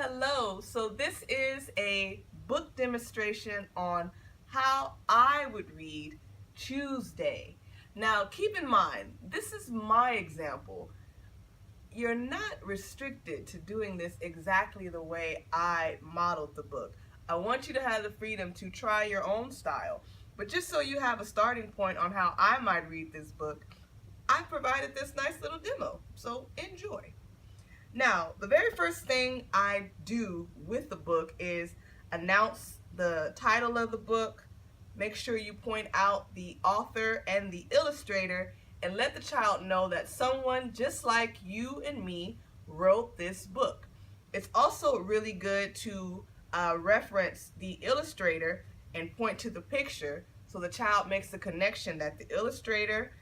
Hello, so this is a book demonstration on how I would read Tuesday. Now keep in mind, this is my example. You're not restricted to doing this exactly the way I modeled the book. I want you to have the freedom to try your own style. But just so you have a starting point on how I might read this book, I provided this nice little demo. So enjoy. Now, the very first thing I do with the book is announce the title of the book, make sure you point out the author and the illustrator, and let the child know that someone just like you and me wrote this book. It's also really good to reference the illustrator and point to the picture so the child makes the connection that the illustrator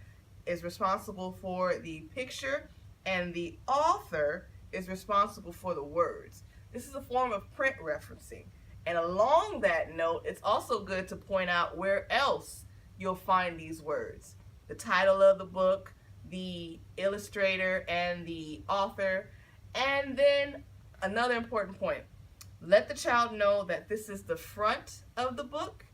is responsible for the picture and the author is responsible for the words. This is a form of print referencing. And along that note, it's also good to point out where else you'll find these words. The title of the book, the illustrator and the author, and then another important point. Let the child know that this is the front of the book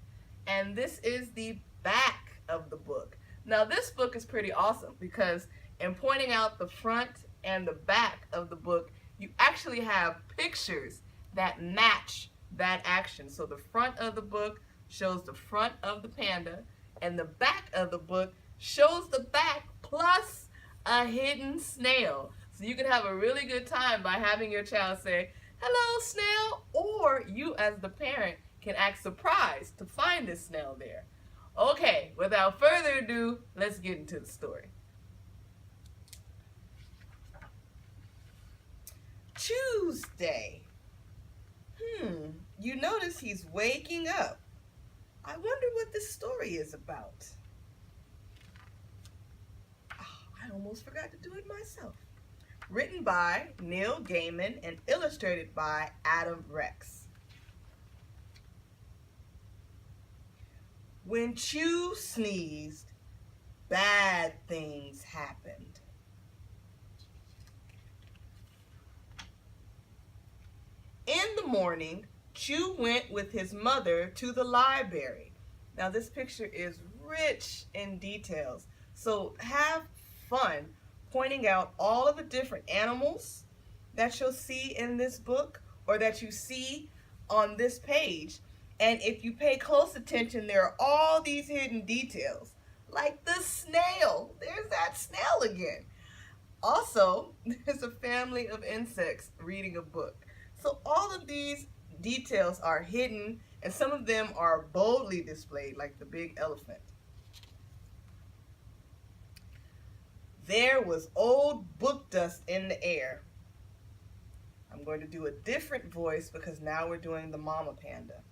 and this is the back of the book. Now this book is pretty awesome because in pointing out the front and the back of the book, you actually have pictures that match that action. So the front of the book shows the front of the panda and the back of the book shows the back plus a hidden snail. So you can have a really good time by having your child say, "Hello, snail," or you as the parent can act surprised to find this snail there. Okay, without further ado, let's get into the story. Tuesday. You notice he's waking up. I wonder what this story is about. Oh, I almost forgot to do it myself. Written by Neil Gaiman and illustrated by Adam Rex. When Chew sneezed, bad things happened. In the morning, Chew went with his mother to the library. Now this picture is rich in details, so have fun pointing out all of the different animals that you'll see in this book or that you see on this page. And if you pay close attention, there are all these hidden details, like the snail. There's that snail again. Also, there's a family of insects reading a book. So all of these details are hidden, and some of them are boldly displayed, like the big elephant. There was old book dust in the air. I'm going to do a different voice because now we're doing the mama panda.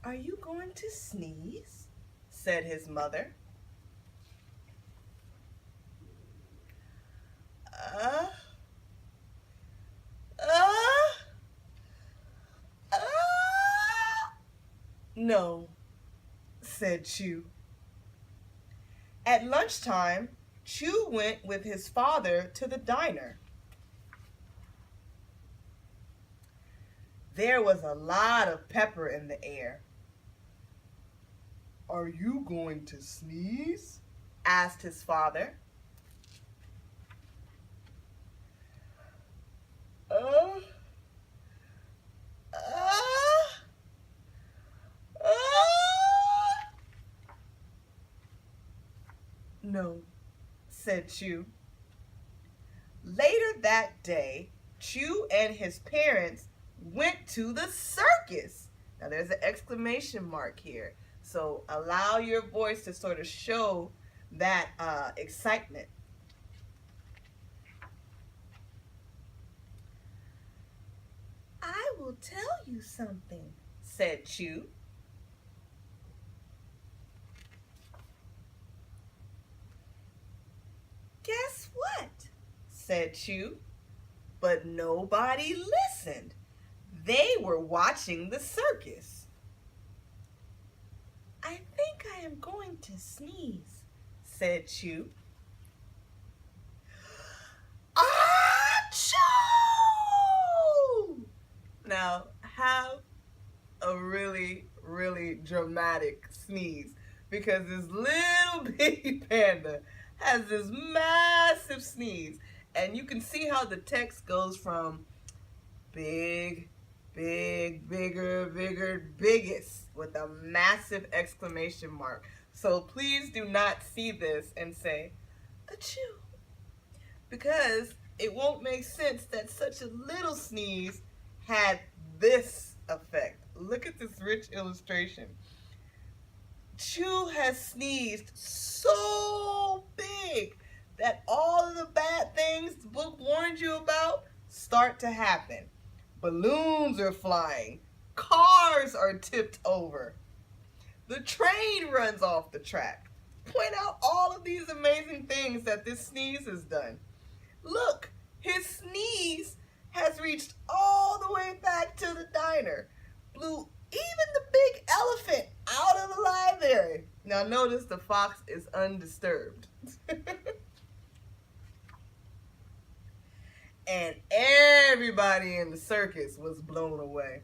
"Are you going to sneeze?" said his mother. Uh, No, said Chew. At lunchtime, Chew went with his father to the diner. There was a lot of pepper in the air. "Are you going to sneeze?" asked his father. Uh, No, said Chew. Later that day, Chew and his parents went to the circus. Now there's an exclamation mark here. So allow your voice to sort of show that excitement. "I will tell you something," said Chew. "Guess what?" said Chew. But nobody listened. They were watching the circus. "I think I am going to sneeze," said Chew. "Achoo!" extremely dramatic sneeze because this little bitty panda has this massive sneeze. And you can see how the text goes from big, big, bigger, bigger, biggest with a massive exclamation mark. So please do not see this and say, achoo, because it won't make sense that such a little sneeze had this effect. Look at this rich illustration. Chew has sneezed so big that all of the bad things the book warned you about start to happen. Balloons are flying. Cars are tipped over. The train runs off the track. Point out all of these amazing things that this sneeze has done. Look, his sneeze has reached all the way back to the diner. Blew even the big elephant out of the library. Now notice the fox is undisturbed. And everybody in the circus was blown away.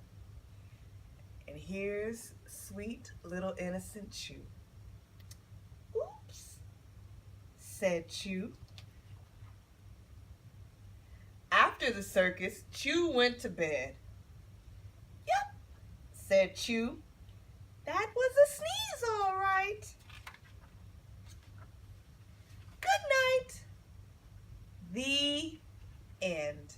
And here's sweet little innocent Chew. Oops, said Chew. After the circus, Chew went to bed. Yep, said Chew. That was a sneeze, all right. Good night. The end.